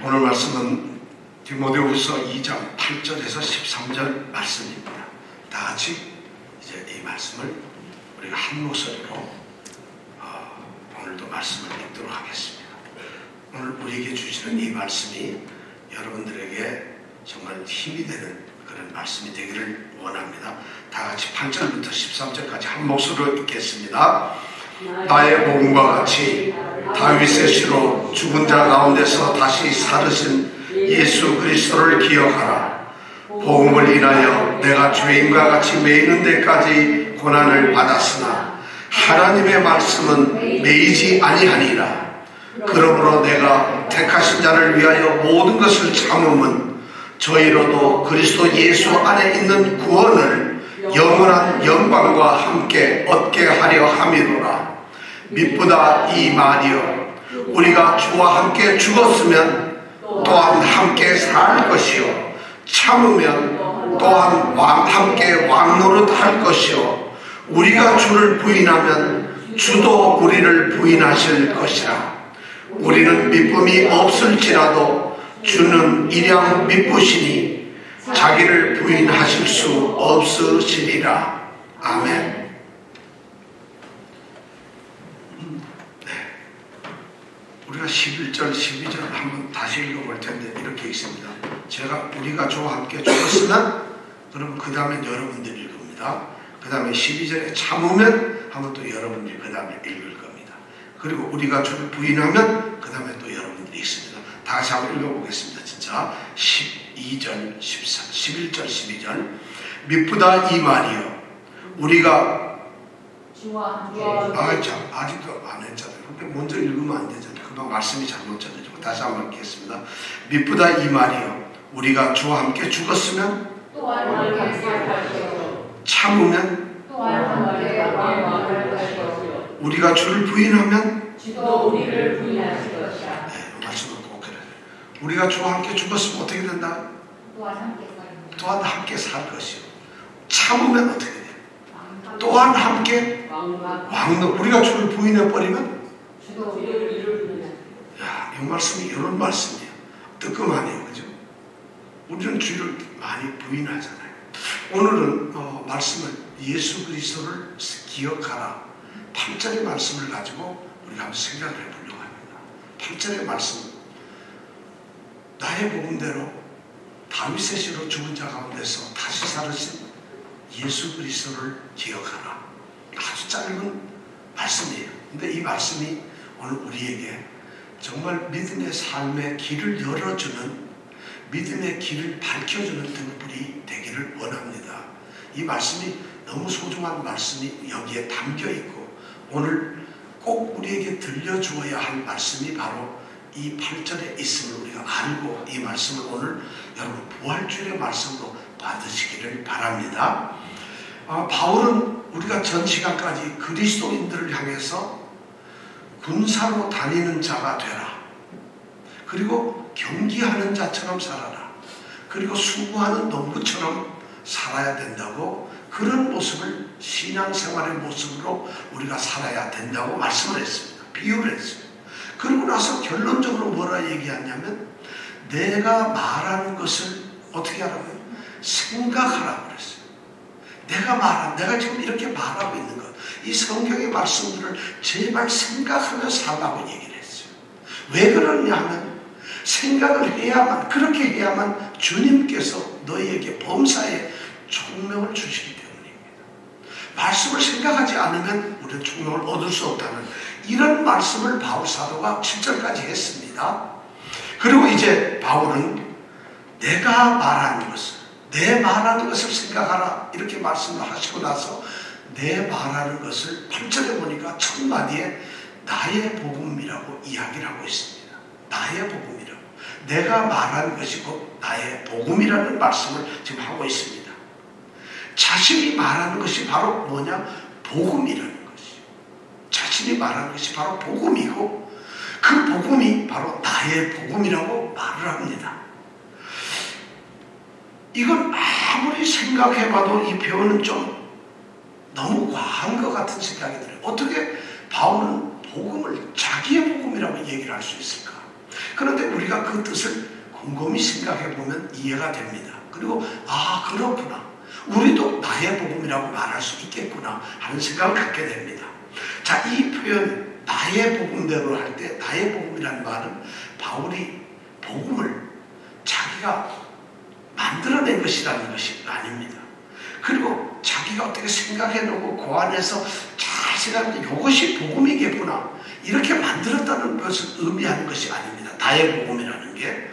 오늘 말씀은 디모데후서 2장 8절에서 13절 말씀입니다. 다 같이 이제 이 말씀을 우리가 한 목소리로 오늘도 말씀을 읽도록 하겠습니다. 오늘 우리에게 주시는 이 말씀이 여러분들에게 정말 힘이 되는 그런 말씀이 되기를 원합니다. 다 같이 8절부터 13절까지 한 목소리로 읽겠습니다. 나의 복음과 같이 다윗의 씨로 죽은 자 가운데서 다시 살으신 예수 그리스도를 기억하라. 복음을 인하여 내가 죄인과 같이 매이는 데까지 고난을 받았으나 하나님의 말씀은 매이지 아니하니라. 그러므로 내가 택하신 자를 위하여 모든 것을 참음은 저희로도 그리스도 예수 안에 있는 구원을 영원한 영광과 함께 얻게 하려 함이로라. 미쁘다 이 말이여, 우리가 주와 함께 죽었으면 또한 함께 살 것이요, 참으면 또한 함께 왕노릇할 것이요, 우리가 주를 부인하면 주도 우리를 부인하실 것이라. 우리는 미쁨이 없을지라도 주는 일양 미쁘시니 자기를 부인하실 수 없으시리라. 아멘. 우리가 11절, 12절을 한번 다시 읽어볼 텐데 이렇게 읽습니다. 우리가 주와 함께 죽었으면, 그러면 그 다음에 여러분들이 읽습니다. 그 다음에 12절에 참으면 하면 또 여러분들이 그 다음에 읽을 겁니다. 그리고 우리가 주를 부인하면 그 다음에 또 여러분들이 읽습니다. 다시 한번 읽어보겠습니다. 진짜 12절, 13, 11절, 12절. 미쁘다 이 말이요, 우리가 주와 함께 아직도 안 했잖아요. 먼저 읽으면 안 되잖아요. 그동안 말씀이 잘못 전해지고. 다시 한번 읽겠습니다. 미쁘다 이 말이요, 우리가 주와 함께 죽었으면 또한 함께 살 것이요, 참으면 또한 함께 왕노릇할 것이요, 우리가 주를 부인하면 주도 우리를 부인하실 것이라. 네, 말씀을 꼭 해야 돼요. 우리가 주와 함께 죽었으면 어떻게 된다? 또한 함께 살 것이요, 참으면 어떻게 돼요? 또한 함께 왕노릇. 우리가 주를 부인해버리면 야, 이 말씀이 이런 말씀이에요. 뜨끔하네요. 그죠? 우리는 주를 많이 부인하잖아요. 오늘은 말씀을 예수 그리스도를 기억하라, 8절의 말씀을 가지고 우리가 한번 생각을 해보려고 합니다. 8절의 말씀, 나의 복음대로 다윗의 씨로 죽은 자 가운데서 다시 살으신 예수 그리스도를 기억하라. 아주 짧은 말씀이에요. 근데 이 말씀이 오늘 우리에게 정말 믿음의 삶의 길을 열어주는, 믿음의 길을 밝혀주는 등불이 되기를 원합니다. 이 말씀이 너무 소중한 말씀이 여기에 담겨있고 오늘 꼭 우리에게 들려주어야 할 말씀이 바로 이 8절에 있음을 우리가 알고 이 말씀을 오늘 여러분 부활주일의 말씀으로 받으시기를 바랍니다. 바울은 우리가 전 시간까지 그리스도인들을 향해서 군사로 다니는 자가 되라, 그리고 경기하는 자처럼 살아라, 그리고 수고하는 농부처럼 살아야 된다고, 그런 모습을 신앙생활의 모습으로 우리가 살아야 된다고 말씀을 했습니다. 비유를 했어요. 그러고 나서 결론적으로 뭐라 얘기하냐면 내가 말하는 것을 어떻게 하라고요? 생각하라고 그랬어요. 내가 지금 이렇게 말하고 있는 것, 이 성경의 말씀들을 제발 생각하며 살라고 얘기를 했어요. 왜 그러냐 하면 생각을 해야만, 그렇게 해야만 주님께서 너희에게 범사에 총명을 주시기 때문입니다. 말씀을 생각하지 않으면 우리는 총명을 얻을 수 없다는 이런 말씀을 바울 사도가 7절까지 했습니다. 그리고 이제 바울은 내가 말하는 것을, 내 말하는 것을 생각하라 이렇게 말씀을 하시고 나서 내 말하는 것을 8절에 보니까 첫 마디에 나의 복음이라고 이야기를 하고 있습니다. 나의 복음이라고. 내가 말하는 것이고 나의 복음이라는 말씀을 지금 하고 있습니다. 자신이 말하는 것이 바로 뭐냐? 복음이라는 것이요. 자신이 말하는 것이 바로 복음이고 그 복음이 바로 나의 복음이라고 말을 합니다. 이건 아무리 생각해봐도 이 표현은 좀 너무 과한 것 같은 생각이 들어요. 어떻게 바울은 복음을 자기의 복음이라고 얘기를 할 수 있을까? 그런데 우리가 그 뜻을 곰곰이 생각해 보면 이해가 됩니다. 그리고 그렇구나. 우리도 나의 복음이라고 말할 수 있겠구나 하는 생각을 갖게 됩니다. 자, 이 표현 나의 복음대로 할 때 나의 복음이라는 말은 바울이 복음을 자기가 만들어낸 것이라는 것이 아닙니다. 그리고 자기가 어떻게 생각해놓고 고안해서 잘 생각하면 이것이 복음이겠구나 이렇게 만들었다는 것을 의미하는 것이 아닙니다. 나의 복음이라는 게,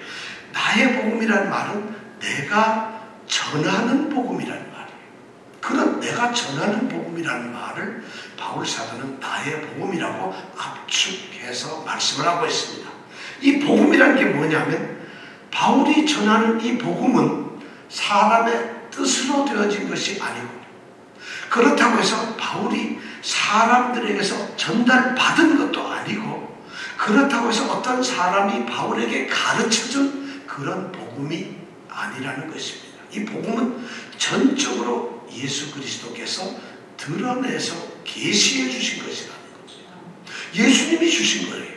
나의 복음이라는 말은 내가 전하는 복음이라는 말이에요. 그런 내가 전하는 복음이라는 말을 바울 사도는 나의 복음이라고 압축해서 말씀을 하고 있습니다. 이 복음이라는 게 뭐냐면 바울이 전하는 이 복음은 사람의 뜻으로 되어진 것이 아니고, 그렇다고 해서 바울이 사람들에게서 전달받은 것도 아니고, 그렇다고 해서 어떤 사람이 바울에게 가르쳐준 그런 복음이 아니라는 것입니다. 이 복음은 전적으로 예수 그리스도께서 드러내서 계시해 주신 것이라는 거죠. 예수님이 주신 거예요.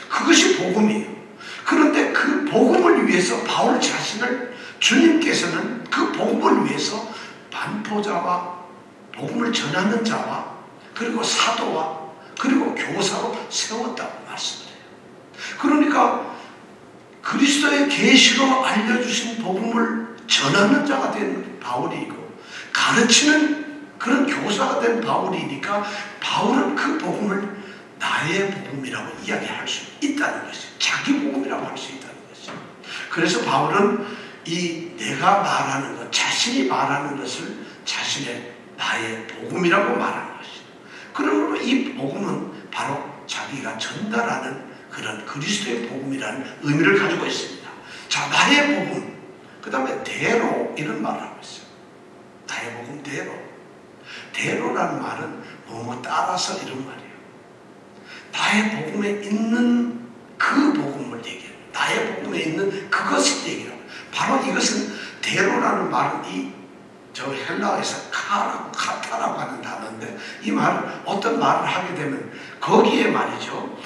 그것이 복음이에요. 그런데 그 복음을 위해서 바울 자신을 주님께서는 그 복음을 위해서 반포자와 복음을 전하는 자와 그리고 사도와 그리고 교사로 세웠다고 말씀을 해요. 그러니까 그리스도의 계시로 알려주신 복음을 전하는 자가 된 바울이고 가르치는 그런 교사가 된 바울이니까 바울은 그 복음을 나의 복음이라고 이야기할 수 있다는 것이죠. 자기 복음이라고 할 수 있다는 것이죠. 그래서 바울은 이 내가 말하는 것, 자신이 말하는 것을 자신의 나의 복음이라고 말하는 것이죠. 그러므로 이 복음은 바로 자기가 전달하는 그런 그리스도의 복음이라는 의미를 가지고 있습니다. 자, 나의 복음, 그 다음에 대로 이런 말을 하고 있어요. 나의 복음 대로. 대로라는 말은 뭐뭐 따라서 이런 말이에요. 나의 복음에 있는 그 복음을 얘기해요. 나의 복음에 있는 그것을 얘기해요. 바로 이것은 대로라는 말은 저 헬라어에서 카타라고 하는 단어인데, 이 말은 어떤 말을 하게 되면 거기에 말이죠,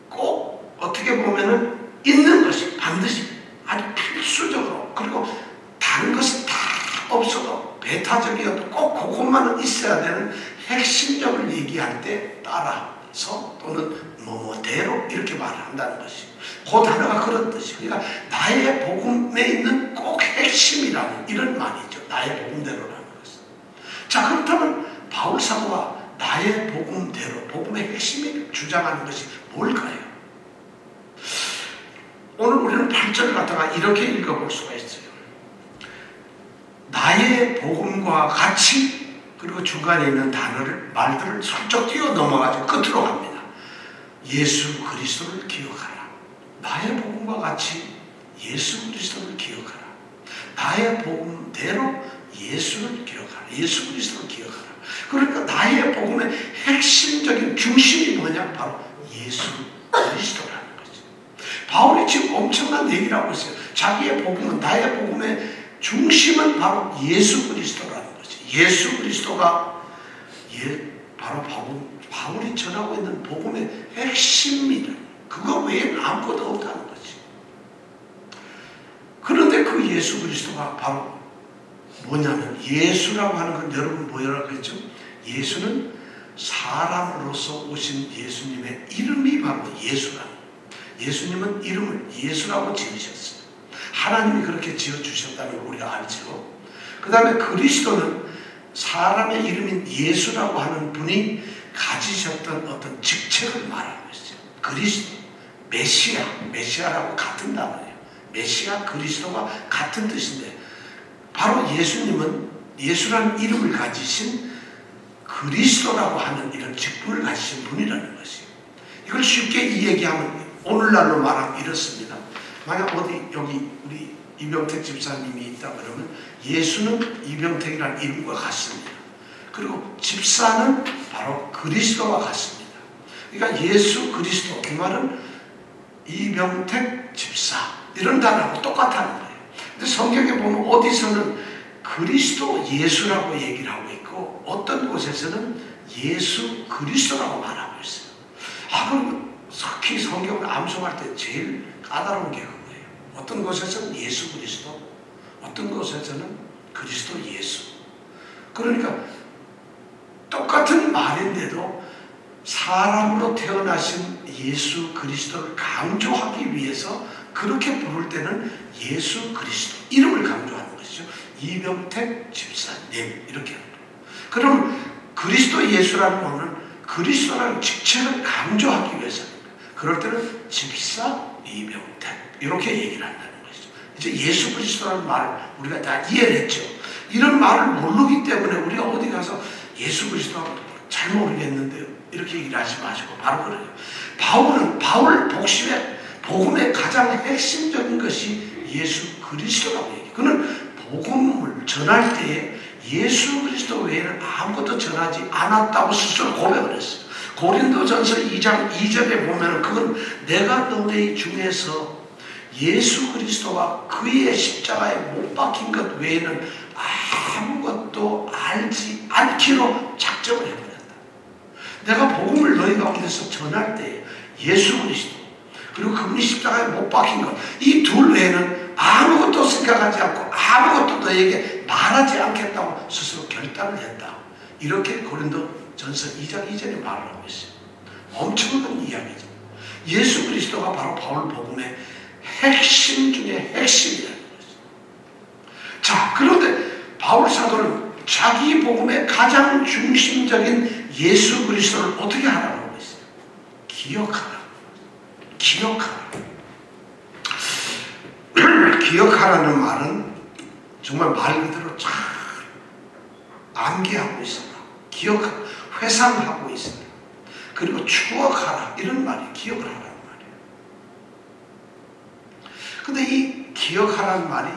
꼭 어떻게 보면은 있는 것이 반드시 아주 필수적으로, 그리고 다른 것은 다 없어도 배타적이어도 꼭 그것만은 있어야 되는 핵심적을 얘기할 때 따라서 또는 뭐뭐대로 이렇게 말을 한다는 것이, 그 단어가 그런 뜻이에요. 그러니까 나의 복음에 있는 꼭 핵심이라는 이런 말이죠. 나의 복음대로라는 것은. 자, 그렇다면 바울 사도가 나의 복음대로, 복음의 핵심을 주장하는 것이 뭘까요? 오늘 우리는 8절을 갖다가 이렇게 읽어볼 수가 있어요. 나의 복음과 같이, 그리고 중간에 있는 말들을 슬쩍 뛰어 넘어가지고 끝으로 갑니다. 예수 그리스도를 기억하라. 나의 복음과 같이 예수 그리스도를 기억하라. 나의 복음대로 예수를 기억하라. 예수 그리스도를 기억하라. 그러니까 나의 복음의 핵심적인 중심이 뭐냐? 바로 예수 그리스도라는 거죠. 바울이 지금 엄청난 얘기를 하고 있어요. 자기의 복음은, 나의 복음의 중심은 바로 예수 그리스도라는 거죠. 예수 그리스도가 바로 바울이 전하고 있는 복음의 핵심이다. 그거 외에는 아무것도 없다는 거지. 그런데 그 예수 그리스도가 바로 뭐냐면, 예수라고 하는 건 여러분 뭐라고 했죠? 예수는 사람으로서 오신 예수님의 이름이 바로 예수라는 거예요. 예수님은 이름을 예수라고 지으셨어요. 하나님이 그렇게 지어주셨다는 걸 우리가 알죠. 그 다음에 그리스도는 사람의 이름인 예수라고 하는 분이 가지셨던 어떤 직책을 말하는 것이죠. 그리스도, 메시아라고 같은 단어예요. 메시아, 그리스도가 같은 뜻인데, 바로 예수님은 예수라는 이름을 가지신 그리스도라고 하는 이런 직분을 가지신 분이라는 것이에요. 이걸 쉽게 이 얘기하면 오늘날로 말하면 이렇습니다. 만약 어디 여기 우리 이병택 집사님이 있다 그러면 예수는 이병택이라는 이름과 같습니다. 그리고 집사는 바로 그리스도와 같습니다. 그러니까 예수 그리스도, 그 말은 이병택 집사 이런 단어하고 똑같다는 거예요. 근데 성경에 보면 어디서는 그리스도 예수라고 얘기를 하고 있고 어떤 곳에서는 예수 그리스도라고 말하고 있어요. 그럼 특히 성경을 암송할 때 제일 까다로운 게 그거예요. 어떤 곳에서는 예수 그리스도, 어떤 곳에서는 그리스도 예수. 그러니까 똑같은 말인데도 사람으로 태어나신 예수 그리스도를 강조하기 위해서 그렇게 부를 때는 예수 그리스도 이름을 강조하는 것이죠. 이병택 집사님 이렇게 하는 거예요. 그럼 그리스도 예수라는 말은 그리스도라는 직책을 강조하기 위해서는 그럴 때는 집사 이병택 이렇게 얘기를 한다는 것이죠. 이제 예수 그리스도라는 말 우리가 다 이해를 했죠. 이런 말을 모르기 때문에 우리가 어디 가서 예수 그리스도하고 잘 모르겠는데요 이렇게 얘기를 하지 마시고 바로 그래요. 바울 복음의 가장 핵심적인 것이 예수 그리스도라고 얘기해요. 그는 복음을 전할 때에 예수 그리스도 외에는 아무것도 전하지 않았다고 스스로 고백을 했어요. 고린도전서 2장 2절에 보면 그건 내가 너희 중에서 예수 그리스도와 그의 십자가에 못 박힌 것 외에는 아무것도 알지 않기로 작정을 해버렸다. 내가 복음을 너희 가운데서 전할 때 예수 그리스도 그리고 그분이 십자가에 못 박힌 것 이 둘 외에는 아무것도 생각하지 않고 아무것도 너에게 말하지 않겠다고 스스로 결단을 했다. 이렇게 고린도전서 2장 2절에 말을 하고 있어요. 엄청난 이야기죠. 예수 그리스도가 바로 바울 복음의 핵심 중에 핵심이라는 거죠. 자, 그런데 바울 사도는 자기 복음의 가장 중심적인 예수 그리스도를 어떻게 하라고 하고 있어요? 기억하라. 기억하라. 기억하라는 말은 정말 말 그대로 잘 암기하고 있습니다. 회상하고 있습니다. 그리고 추억하라 이런 말이 기억을 하라는 말이에요. 근데 이 기억하라는 말이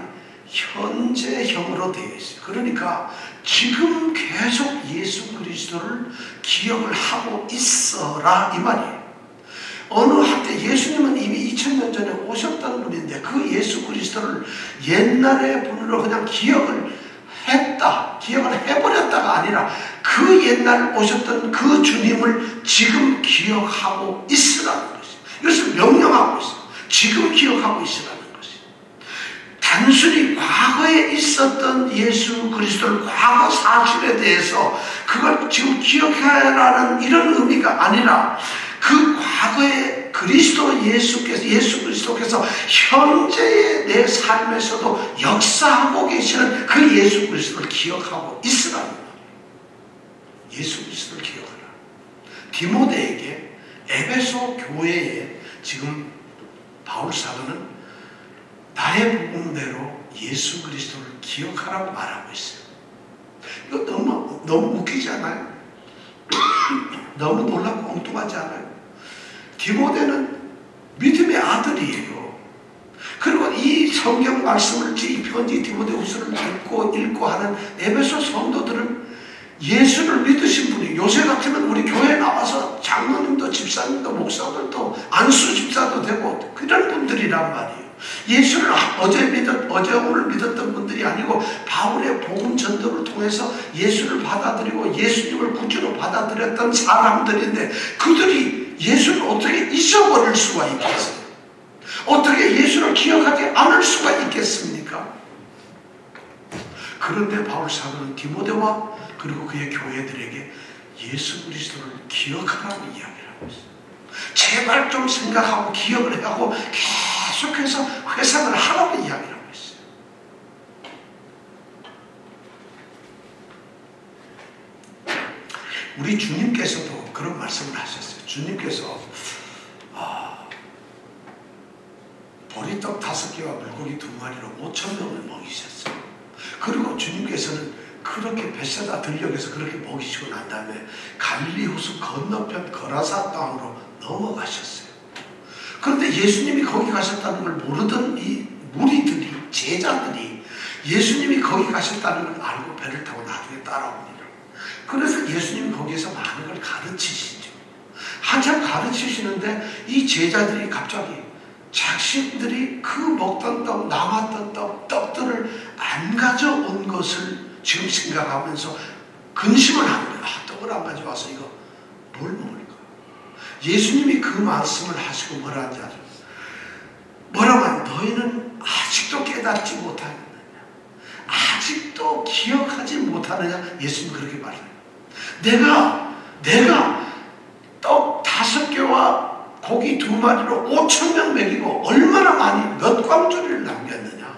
현재형으로 되어 있어요. 그러니까 지금 계속 예수 그리스도를 기억을 하고 있어라 이 말이에요. 어느 한때 예수님은 이미 2000년 전에 오셨던 분인데 그 예수 그리스도를 옛날의 분으로 그냥 기억을 해버렸다가 아니라 그 옛날 오셨던 그 주님을 지금 기억하고 있으라는 것이에요. 이것을 명령하고 있어요. 지금 기억하고 있으라는 것이에요. 단순히 과거에 있었던 예수 그리스도를 과거 사실에 대해서 그걸 지금 기억해라는 이런 의미가 아니라 그 과거에 예수 그리스도께서 현재의 내 삶에서도 역사하고 계시는 그 예수 그리스도를 기억하고 있으라는 거예요. 예수 그리스도를 기억하라. 디모데에게 에베소 교회에 지금 바울 사도는 나의 복음대로 예수 그리스도를 기억하라고 말하고 있어요. 이거 너무 웃기지 않아요? 너무 놀랍고 엉뚱하지 않아요? 디모데는 믿음의 아들이에요. 그리고 이 성경 말씀을 이 편지 디모데후서를 읽고 하는 에베소 성도들은 예수를 믿으신 분이 요새 같으면 우리 교회에 나와서 장로님도 집사님도 목사들도 안수 집사도 되고 그런 분들이란 말이에요. 예수를 어제 오늘 믿었던 분들이 아니고 바울의 복음 전도를 통해서 예수를 받아들이고 예수님을 구주로 받아들였던 사람들인데 그들이 예수를 어떻게 잊어버릴 수가 있겠어요? 어떻게 예수를 기억하지 않을 수가 있겠습니까? 그런데 바울 사도는 디모데와 그리고 그의 교회들에게 예수 그리스도를 기억하라고 이야기를 하고 있어요. 제발 좀 생각하고 기억을 하고 계속해서 회상을 하라고 이야기를 하고 있어요. 우리 주님께서도 그런 말씀을 하셨어요. 주님께서 보리떡 5개와 물고기 2마리로 5,000명을 먹이셨어요. 그리고 주님께서는 그렇게 베세다 들녘에서 그렇게 먹이시고 난 다음에 갈릴리 호수 건너편 거라사 땅으로 넘어가셨어요. 그런데 예수님이 거기 가셨다는 걸 모르던 이 무리들이, 제자들이 예수님이 거기 가셨다는 걸 알고 배를 타고 나중에 따라옵니다. 그래서 예수님이 거기에서 많은 걸 가르치시죠. 한참 가르치시는데 이 제자들이 갑자기 자신들이 그 먹던 떡, 남았던 떡들을 안 가져온 것을 지금 생각하면서 근심을 하는 거예요. 떡을 안 가져와서 이거 뭘 먹을까? 예수님이 그 말씀을 하시고 뭐라 하는지 알아요? 뭐라면 너희는 아직도 깨닫지 못하느냐, 아직도 기억하지 못하느냐. 예수님 그렇게 말해요. 내가 떡 5개와 고기 2마리로 5,000명 먹이고 얼마나 많이 몇 광주리를 남겼느냐.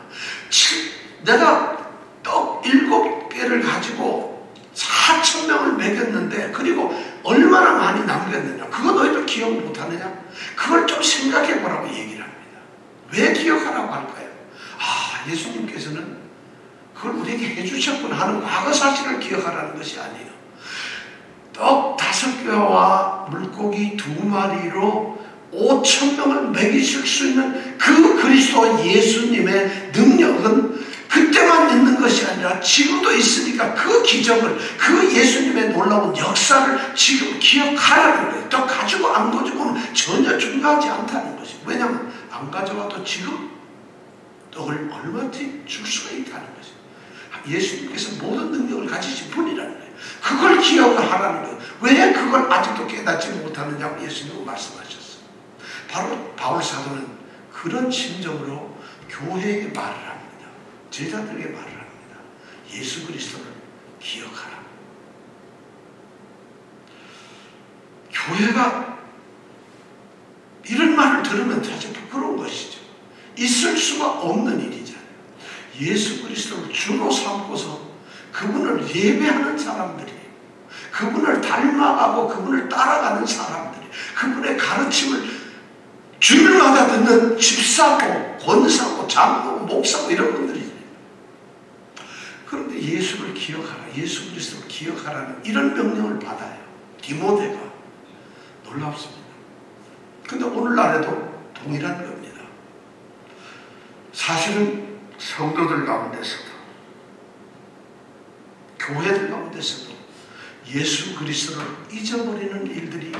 내가 떡 7개를 가지고 4,000명을 먹였는데 그리고 얼마나 많이 남겼느냐. 그거 너희들 기억 못하느냐. 그걸 좀 생각해보라고 얘기를 합니다. 왜 기억하라고 할까요? 예수님께서는 그걸 우리에게 해주셨구나 하는 과거 사실을 기억하라는 것이 아니에요. 떡 5개와 물고기 2마리로 5,000명을 먹이실 수 있는 그 그리스도 예수님의 능력은 그때만 있는 것이 아니라 지금도 있으니까 그 기적을, 그 예수님의 놀라운 역사를 지금 기억하라는 거예요. 떡 가지고 안 가지고는 전혀 중요하지 않다는 것이에요. 왜냐하면 안 가져와도 지금 떡을 얼마든지 줄 수가 있다는 것이에요. 예수님께서 모든 능력을 가지신 분이라는 거예요. 그걸 기억을 하라는 거예요. 왜 그걸 아직도 깨닫지 못하느냐고 예수님은 말씀하셨어요. 바로 바울 사도는 그런 심정으로 교회에게 말을 합니다. 제자들에게 말을 합니다. 예수 그리스도를 기억하라. 교회가 이런 말을 들으면 사실 부끄러운 것이죠. 있을 수가 없는 일이잖아요. 예수 그리스도를 주로 삼고서 그분을 예배하는 사람들이, 그분을 닮아가고 그분을 따라가는 사람들이, 그분의 가르침을 주일마다 듣는 집사고 권사고 장로고 목사고 이런 분들이. 그런데 예수를 기억하라, 예수 그리스도를 기억하라는 이런 명령을 받아요. 디모데가. 놀랍습니다. 근데 오늘날에도 동일한 겁니다. 사실은 성도들 가운데서도, 교회들 가운데서도 예수 그리스도를 잊어버리는 일들이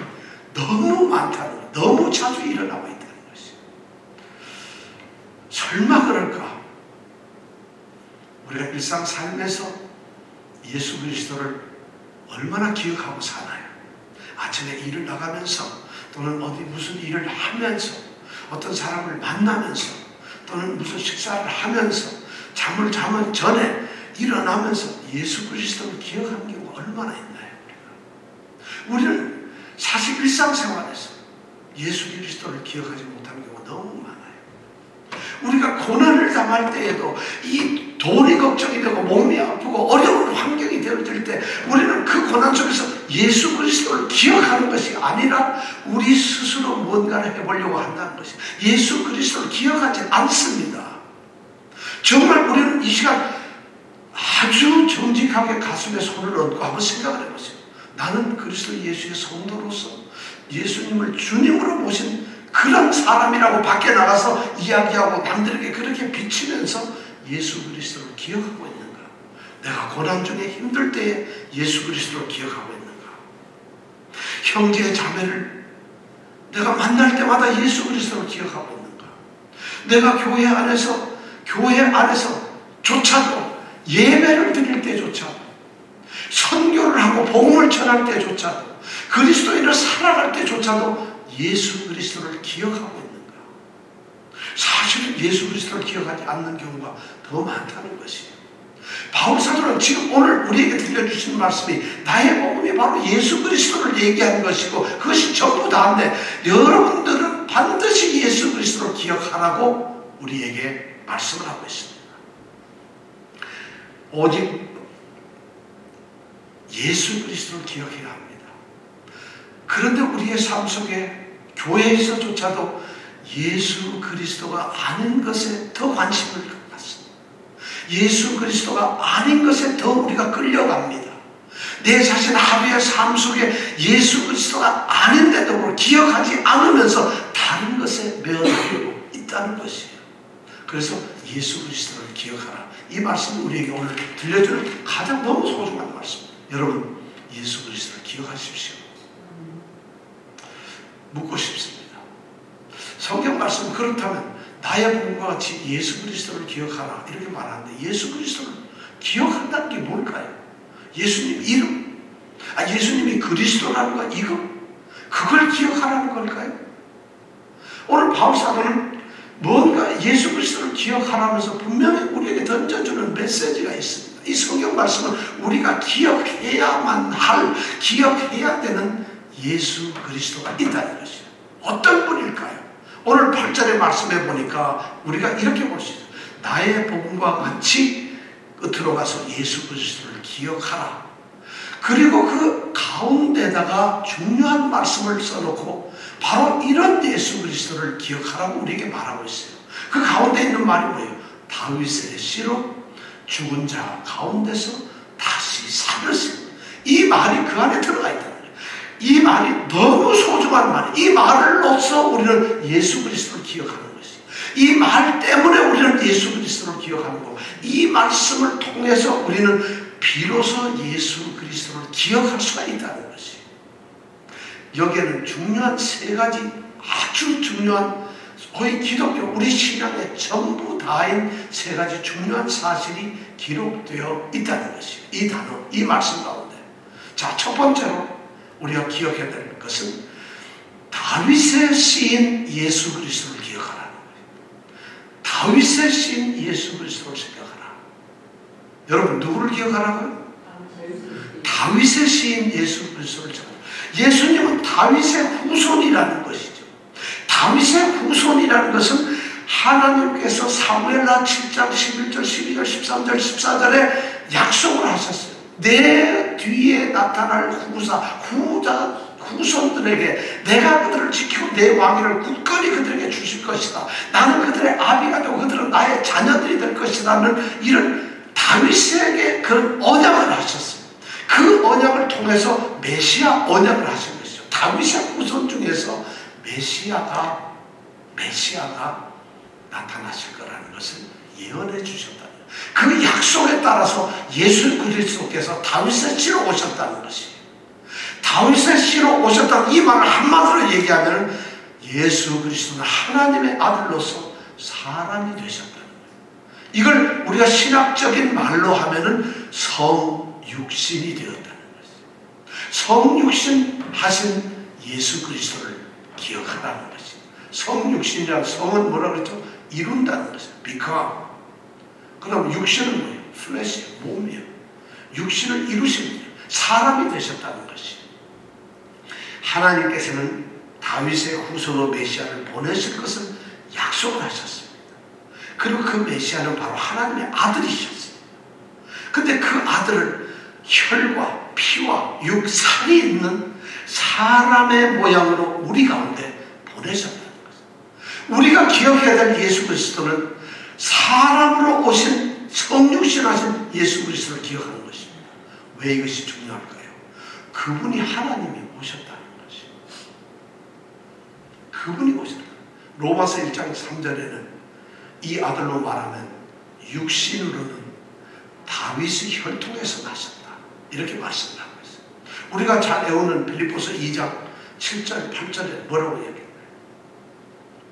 너무 많다는 거예요. 너무 자주 일어나고 있다는 것이에요. 설마 그럴까? 우리가 일상 삶에서 예수 그리스도를 얼마나 기억하고 사나요? 아침에 일을 나가면서, 또는 어디 무슨 일을 하면서, 어떤 사람을 만나면서, 또는 무슨 식사를 하면서, 잠을 자면 전에 일어나면서 예수 그리스도를 기억하는 경우가 얼마나 있나요? 우리는 사실 일상생활에서 예수 그리스도를 기억하지 못하는 경우가 너무 많아요. 우리가 고난을 당할 때에도 이 돈이 걱정이 되고 몸이 아프고 어려운 환경이 되어질 때 우리는 그 고난 속에서 예수 그리스도를 기억하는 것이 아니라 우리 스스로 뭔가를 해보려고 한다는 것이, 예수 그리스도를 기억하지 않습니다. 정말 우리는 이 시간 아주 정직하게 가슴에 손을 얹고 한번 생각을 해보세요. 나는 그리스도 예수의 성도로서 예수님을 주님으로 모신 그런 사람이라고 밖에 나가서 이야기하고 남들에게 그렇게 비치면서 예수 그리스도를 기억하고 있는가? 내가 고난 중에 힘들 때에 예수 그리스도를 기억하고 있는가? 형제 자매를 내가 만날 때마다 예수 그리스도를 기억하고 있는가? 내가 교회 안에서조차도 예배를 드릴 때조차도, 선교를 하고 복음을 전할 때조차도, 그리스도인을 살아갈 때조차도 예수 그리스도를 기억하고 있는가? 사실은 예수 그리스도를 기억하지 않는 경우가 더 많다는 것이에요. 바울 사도는 지금 오늘 우리에게 들려주신 말씀이 나의 복음이 바로 예수 그리스도를 얘기하는 것이고 그것이 전부 다인데, 여러분들은 반드시 예수 그리스도를 기억하라고 우리에게 말씀을 하고 있습니다. 오직 예수 그리스도를 기억해야 합니다. 그런데 우리의 삶 속에 교회에서조차도 예수 그리스도가 아닌 것에 더 관심을 갖습니다. 예수 그리스도가 아닌 것에 더 우리가 끌려갑니다. 내 자신 하루의 삶 속에 예수 그리스도가 아닌데도 기억하지 않으면서 다른 것에 매어들고 있다는 것이에요. 그래서 예수 그리스도를 기억하라. 이 말씀이 우리에게 오늘 들려주는 가장 너무 소중한 말씀입니다. 여러분, 예수 그리스도를 기억하십시오. 묻고 싶습니다. 성경 말씀 그렇다면 나의 복음과 같이 예수 그리스도를 기억하라 이렇게 말하는데, 예수 그리스도를 기억한다는 게 뭘까요? 예수님 이름? 예수님이 그리스도라는 거 이거? 그걸 기억하라는 걸까요? 오늘 바울사도는 뭔가 예수 그리스도를 기억하라면서 분명히 우리에게 던져주는 메시지가 있습니다. 이 성경 말씀은 우리가 기억해야만 할, 기억해야 되는 예수 그리스도가 있다는 것이에요. 어떤 분일까요? 오늘 8절의 말씀에 보니까 우리가 이렇게 볼 수 있어요. 나의 복음과 같이 끝으로 가서 예수 그리스도를 기억하라. 그리고 그 가운데다가 중요한 말씀을 써놓고 바로 이런 예수 그리스도를 기억하라고 우리에게 말하고 있어요. 그 가운데 있는 말이 뭐예요? 다윗의 씨로 죽은 자 가운데서 다시 살으신, 이 말이 그 안에 들어가 있다는 거예요. 이 말이 너무 소중한 말이에요. 이 말로써 우리는 예수 그리스도를 기억하는 것이에요. 이 말 때문에 우리는 예수 그리스도를 기억하는 거고, 이 말씀을 통해서 우리는 비로소 예수 그리스도를 기억할 수가 있다는 것이에요. 여기에는 중요한 세 가지, 아주 중요한, 거의 기독교 우리 신앙의 전부 다인 세 가지 중요한 사실이 기록되어 있다는 것이에요. 이 단어, 이 말씀 가운데. 자, 첫 번째로 우리가 기억해야 될 것은 다윗의 시인 예수 그리스도를 기억하라는 거예요. 다윗의 시인 예수 그리스도를 생각하라. 여러분, 누구를 기억하라고요? 다윗의 시인 예수 그리스도를 생각하라. 예수님은 다윗의 후손이라는 것이죠. 다윗의 후손이라는 것은 하나님께서 사무엘하 7장 11절 12절 13절 14절에 약속을 하셨어요. 내 뒤에 나타날 후손들에게 내가 그들을 지키고 내 왕위를 굳건히 그들에게 주실 것이다. 나는 그들의 아비가 되고 그들은 나의 자녀들이 될 것이라는 이런 다윗에게 그런 언약을 하셨어요. 그 언약을 통해서 메시아 언약을 하신 것이죠. 다윗의 후손 중에서 메시아가 나타나실 거라는 것을 예언해 주셨다. 그 약속에 따라서 예수 그리스도께서 다윗의 씨로 오셨다는 것이에요. 다윗의 씨로 오셨다는 이 말을 한마디로 얘기하면 예수 그리스도는 하나님의 아들로서 사람이 되셨다는 거예요. 이걸 우리가 신학적인 말로 하면은 성육신이 되었다는 것이에요. 성육신 하신 예수 그리스도를 기억하라는 것이에요. 성육신이라는 성은 뭐라 그랬죠? 이룬다는 것이에요. become. 그럼 육신은 뭐예요? 플래시, 몸이에요. 육신을 이루신 거예요. 사람이 되셨다는 것이에요. 하나님께서는 다윗의 후손으로 메시아를 보내실 것을 약속을 하셨습니다. 그리고 그 메시아는 바로 하나님의 아들이셨어요. 근데 그 아들을 혈과 피와 육살이 있는 사람의 모양으로 우리 가운데 보내셨다는 것이에요. 우리가 기억해야 될 예수 그리스도는 사람으로 오신 성육신하신 예수 그리스도를 기억하는 것입니다. 왜 이것이 중요할까요? 그분이 하나님이 오셨다는 것이에요. 그분이 오셨다. 로마서 1장 3절에는 이 아들로 말하면 육신으로는 다윗의 혈통에서 나셨다. 이렇게 말씀하고 있어요. 우리가 잘 외우는 빌립보서 2장 7절 8절에 뭐라고 얘기해요?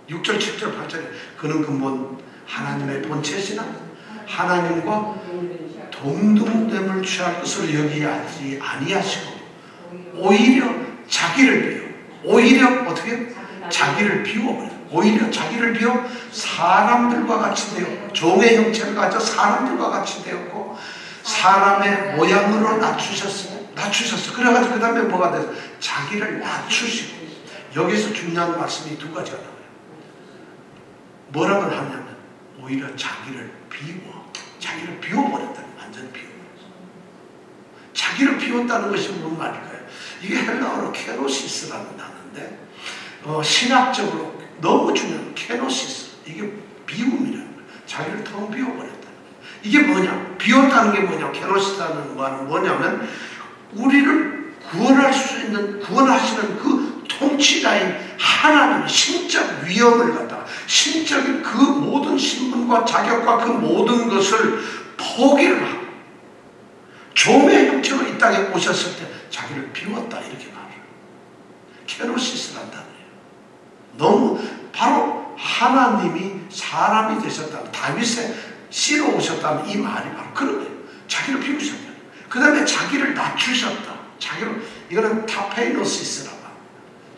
6절 7절 8절에 그는 근본 하나님의 본체시나 하나님과 동등됨을 취할 것으로 여기지 아니하시고 오히려 자기를 비워, 오히려 어떻게? 자기를 비워버려요. 오히려 자기를 비워 사람들과 같이 되었고 종의 형체를 가져 사람들과 같이 되었고 사람의 모양으로 낮추셨어요. 그래가지고 그 다음에 뭐가 돼서 자기를 낮추시고, 여기서 중요한 말씀이 두 가지가 나와요. 뭐라고 하냐면 오히려 자기를 비워버렸다는, 완전히 비워버렸어요. 자기를 비웠다는 것이 무슨 말일까요? 이게 헬라어로 케노시스라는 단어인데 신학적으로 너무 중요한 케노시스, 이게 비움이라는 거예요. 자기를 텅 비워버렸다는 거예요. 이게 뭐냐? 비웠다는 게 뭐냐? 케노시스라는 말은 뭐냐면 우리를 구원하시는 그 통치자인 하나님의 신적 위엄을 갖다가, 신적인 그 모든 신분과 자격과 그 모든 것을 포기를 하고 종의 형체로 이 땅에 오셨을 때 자기를 비웠다, 이렇게 말해요. 케노시스란 단어예요. 너무 바로 하나님이 사람이 되셨다는, 다윗의 씨로 오셨다는 이 말이 바로 그런 거예요. 자기를 비우셨다. 그 다음에 자기를 낮추셨다. 이거는 타페이노시스라고 합니다.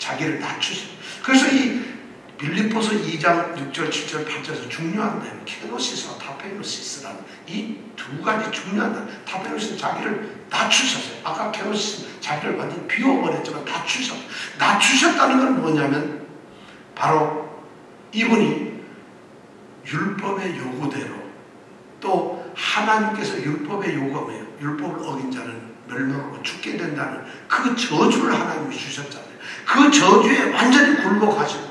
자기를 낮추셨어요. 그래서 이 빌립보서 2장 6절, 7절, 8절에서 중요한 내용, 케노시스와 타페노시스라는 이 두 가지 중요한 내용. 타페노시스는 자기를 낮추셨어요. 아까 케노시스는 자기를 완전히 비워버렸지만 낮추셨다는 건 뭐냐면 바로 이분이 율법의 요구대로, 또 하나님께서 율법의 요구가 뭐예요? 율법을 어긴 자는 멸망하고 죽게 된다는 그 저주를 하나님이 주셨잖아요. 그 저주에 완전히 굴복하시고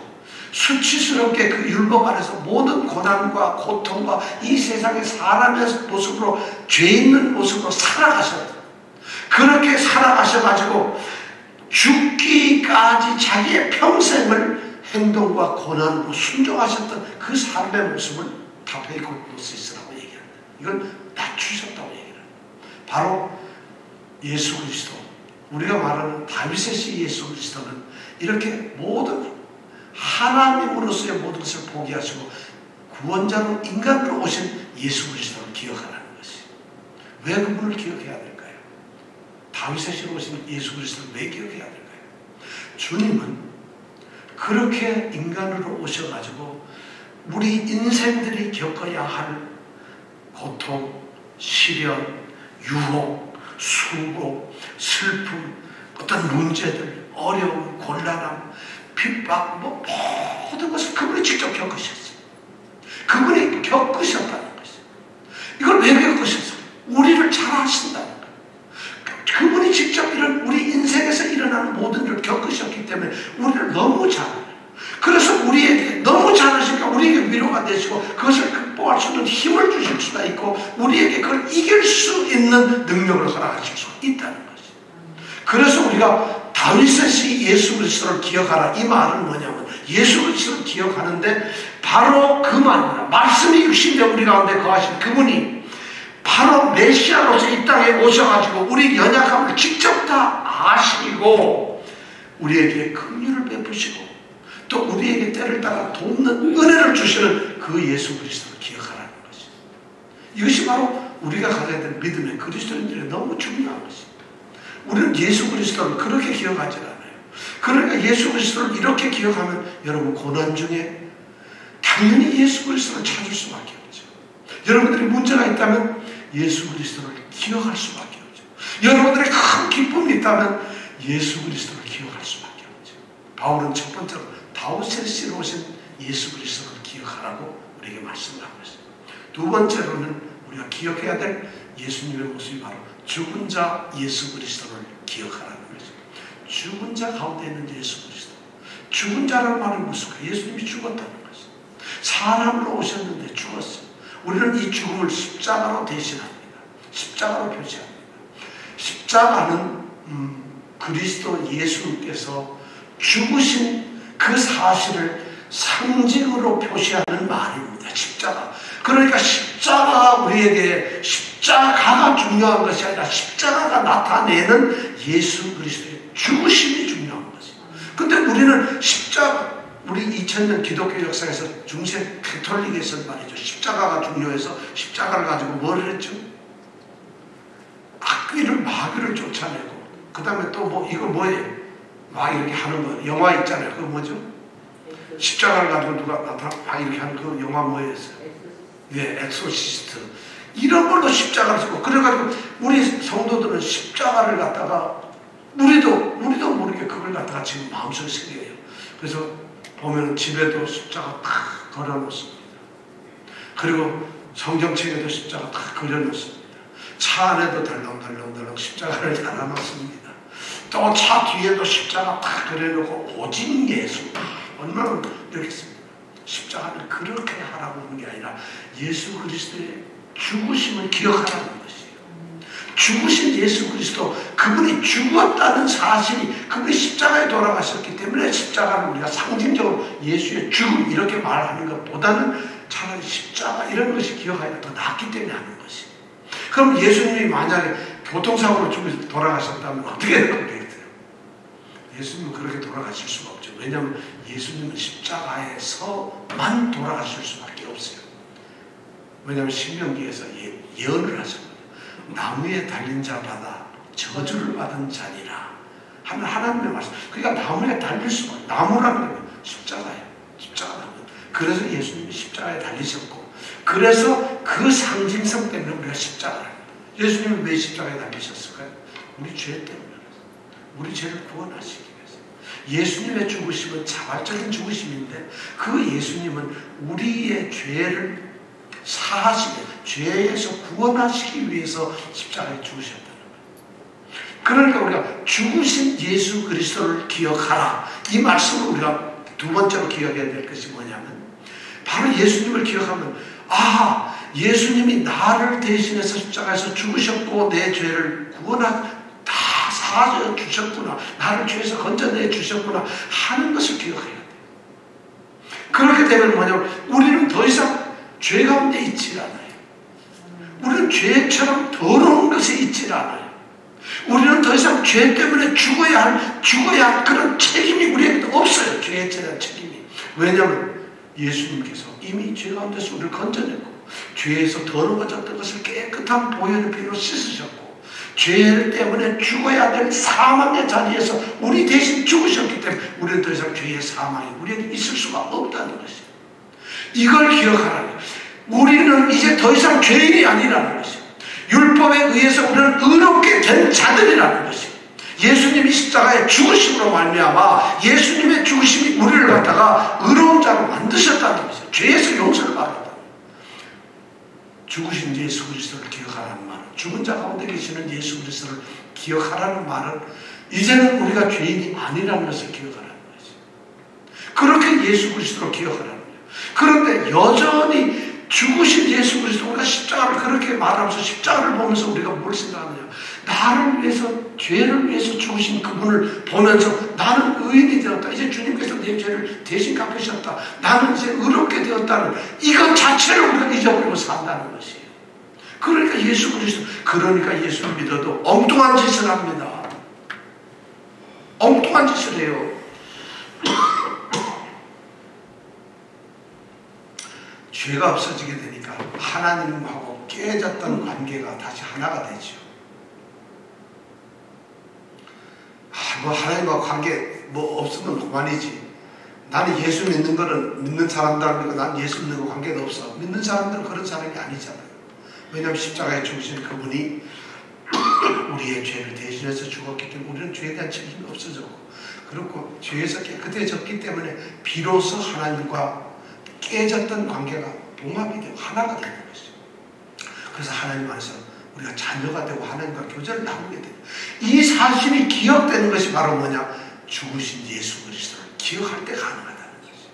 수치스럽게 그 율법 안에서 모든 고난과 고통과 이 세상의 사람의 모습으로, 죄 있는 모습으로 살아가셨다. 그렇게 살아가셔가지고 죽기까지 자기의 평생을 행동과 고난으로 순종하셨던 그 삶의 모습을 타페이코노시스라고 얘기합니다. 이건 낮추셨다고 얘기합니다. 바로 예수 그리스도, 우리가 말하는 다윗의 씨 예수 그리스도는 이렇게 모든 하나님으로서의 모든 것을 포기하시고 구원자로 인간으로 오신 예수 그리스도를 기억하라는 것이. 왜 그분을 기억해야 될까요? 다윗의 씨로 오신 예수 그리스도를 왜 기억해야 될까요? 주님은 그렇게 인간으로 오셔가지고 우리 인생들이 겪어야 할 고통, 시련, 유혹, 수고, 슬픔, 어떤 문제들, 어려움, 곤란함, 핍박, 모든 것을 그분이 직접 겪으셨어요. 그분이 겪으셨다는 것이에요. 이걸 왜 겪으셨어요? 우리를 잘 아신다는 거예요. 그분이 직접 우리 인생에서 일어나는 모든 일을 겪으셨기 때문에 우리를 너무 잘 알아요. 그래서 우리에게 너무 잘하시니까 우리에게 위로가 되시고 그것을 극복할 수 있는 힘을 주실 수가 있고 우리에게 그걸 이길 수 있는 능력을 허락하실 수가 있다는 것이에요. 그래서 우리가 다윗의 시 예수 그리스도를 기억하라, 이 말은 뭐냐면 예수 그리스도를 기억하는데 바로 그 말입니다. 말씀이 육신되어 우리 가운데 거하신 그분이 바로 메시아로서 이 땅에 오셔가지고 우리 연약함을 직접 다 아시고 우리에게 긍휼을 베푸시고 또 우리에게 때를 따라 돕는 은혜를 주시는 그 예수 그리스도를 기억하라는 것이죠. 이것이 바로 우리가 가져야 될 믿음의 그리스도인들의 너무 중요한 것입니다. 우리는 예수 그리스도를 그렇게 기억하지 않아요. 그러니까 예수 그리스도를 이렇게 기억하면 여러분 고난 중에 당연히 예수 그리스도를 찾을 수밖에 없죠. 여러분들이 문제가 있다면 예수 그리스도를 기억할 수밖에 없죠. 여러분들의 큰 기쁨이 있다면 예수 그리스도를 기억할 수밖에 없죠. 바울은 첫 번째로 다윗의 씨로 오신 예수 그리스도를 기억하라고 우리에게 말씀을 하고 있습니다. 두 번째로는 우리가 기억해야 될 예수님의 모습이 바로 죽은 자 예수 그리스도를 기억하라는 것입니다. 죽은 자 가운데 있는 예수 그리스도. 죽은 자라는 말은 무엇일까요? 예수님이 죽었다는 것입니다. 사람으로 오셨는데 죽었어요. 우리는 이 죽음을 십자가로 대신합니다. 십자가로 표시합니다. 십자가는 그리스도 예수님께서 죽으신 그 사실을 상징으로 표시하는 말입니다. 십자가. 그러니까 십자가가 우리에게 십자가가 중요한 것이 아니라 십자가가 나타내는 예수 그리스도의 죽으심이 중요한 것입니다. 근데 우리는 십자가, 우리 2000년 기독교 역사에서 중세 가톨릭에서 말이죠. 십자가가 중요해서 십자가를 가지고 뭘 했죠? 악귀를, 마귀를 쫓아내고 그 다음에 또 뭐 이거 뭐예요? 막 이렇게 하는 거 영화 있잖아요. 그거 뭐죠? 십자가를 가지고 누가 나타나 막 이렇게 하는 그 영화 뭐였어요? 예, 엑소시스트. 이런 걸로 십자가를 쓰고 그래가지고 우리 성도들은 십자가를 갖다가 우리도 모르게 그걸 갖다가 지금 마음속에 새겨요. 그래서 보면 집에도 십자가 딱 걸어놓습니다. 그리고 성경책에도 십자가 딱 그려놓습니다. 차 안에도 덜렁덜렁 십자가를 달아놓습니다. 또 차 뒤에도 십자가 딱 그려놓고 오직 예수, 얼마나 이렇게 씁니다. 십자가를 그렇게 하라고 하는 게 아니라 예수 그리스도의 죽으심을 기억하라는 것이에요. 죽으신 예수 그리스도, 그분이 죽었다는 사실이, 그분이 십자가에 돌아가셨기 때문에 십자가를 우리가 상징적으로 예수의 죽음 이렇게 말하는 것보다는 차라리 십자가 이런 것이 기억하기가 더 낫기 때문에 하는 것이에요. 그럼 예수님이 만약에 교통사고로 돌아가셨다면 어떻게 될 거겠어요? 예수님은 그렇게 돌아가실 수가 없죠. 왜냐하면 예수님은 십자가에서만 돌아가실 수밖에 없어요. 왜냐하면 신명기에서 예언을 하셨거든요. 나무에 달린 자마다 저주를 받은 자니라 하는 하나님의 말씀. 그러니까 나무에 달릴 수가 없어요. 나무라는 게 십자가예요. 십자가라는 거. 그래서 예수님이 십자가에 달리셨고, 그래서 그 상징성 때문에 우리가 십자가를 합니다. 예수님이 왜 십자가에 달리셨을까요? 우리 죄 때문에. 우리 죄를 구원하시기 위해서. 예수님의 죽으심은 자발적인 죽으심인데, 그 예수님은 우리의 죄를 사하시기, 죄에서 구원하시기 위해서 십자가에 죽으셨다는 거예요. 그러니까 우리가 죽으신 예수 그리스도를 기억하라. 이 말씀을 우리가 두 번째로 기억해야 될 것이 뭐냐면, 바로 예수님을 기억하면, 아, 예수님이 나를 대신해서 십자가에서 죽으셨고 내 죄를 다 사하여 주셨구나, 나를 죄에서 건져내 주셨구나 하는 것을 기억해야 돼요. 그렇게 되면 뭐냐면 우리는 더 이상 죄 가운데 있지 않아요. 우리는 죄처럼 더러운 것에 있지 않아요. 우리는 더 이상 죄 때문에 죽어야 할 그런 책임이 우리에게도 없어요. 죄에 대한 책임이. 왜냐하면 예수님께서 이미 죄 가운데서 우리를 건져냈고, 죄에서 더러워졌던 것을 깨끗한 보혈의 피로 씻으셨고, 죄 때문에 죽어야 될 사망의 자리에서 우리 대신 죽으셨기 때문에 우리는 더 이상 죄의 사망이 우리에게 있을 수가 없다는 것이에요. 이걸 기억하라는 거예요. 우리는 이제 더 이상 죄인이 아니라는 것이에요. 율법에 의해서 우리는 의롭게 된 자들이라는 것이에요. 예수님이 십자가에 죽으심으로 말미암아 예수님의 죽으심이 우리를 갖다가 의로운 자로 만드셨다는 것이에요. 죄에서 용서를 받았다. 죽으신 예수 그리스도를 기억하라는 말은, 죽은 자 가운데 계시는 예수 그리스도를 기억하라는 말은 이제는 우리가 죄인이 아니라는 것을 기억하라는 것이에요. 그렇게 예수 그리스도를 기억하라는 거예요. 그런데 여전히 죽으신 예수 그리스도, 우리가 십자가를 그렇게 말하면서 십자가를 보면서 우리가 뭘 생각하느냐, 나를 위해서, 죄를 위해서 죽으신 그분을 보면서 나는 의인이 되었다, 이제 주님께서 내 죄를 대신 갚으셨다, 나는 이제 의롭게 되었다는 이것 자체를 우리가 잊어버리고 산다는 것이에요. 그러니까 예수 그리스도, 그러니까 예수를 믿어도 엉뚱한 짓을 합니다. 엉뚱한 짓을 해요. 죄가 없어지게 되니까 하나님하고 깨졌던 관계가 다시 하나가 되죠. 뭐 하나님과 관계 뭐 없으면 그만이지. 나는 예수 믿는 거는 믿는 사람들하고 난 예수 믿는 거 관계가 없어. 믿는 사람들은 그런 사람이 아니잖아요. 왜냐하면 십자가에 죽으신 그분이 우리의 죄를 대신해서 죽었기 때문에 우리는 죄에 대한 책임이 없어졌고, 그렇고 죄에서 깨끗해졌기 때문에 비로소 하나님과 깨졌던 관계가 봉합이 되고 하나가 되는 것이죠. 그래서 하나님 안에서 우리가 자녀가 되고 하나님과 교제를 나누게 돼요. 이 사실이 기억되는 것이 바로 뭐냐? 죽으신 예수 그리스도를 기억할 때 가능하다는 것이죠.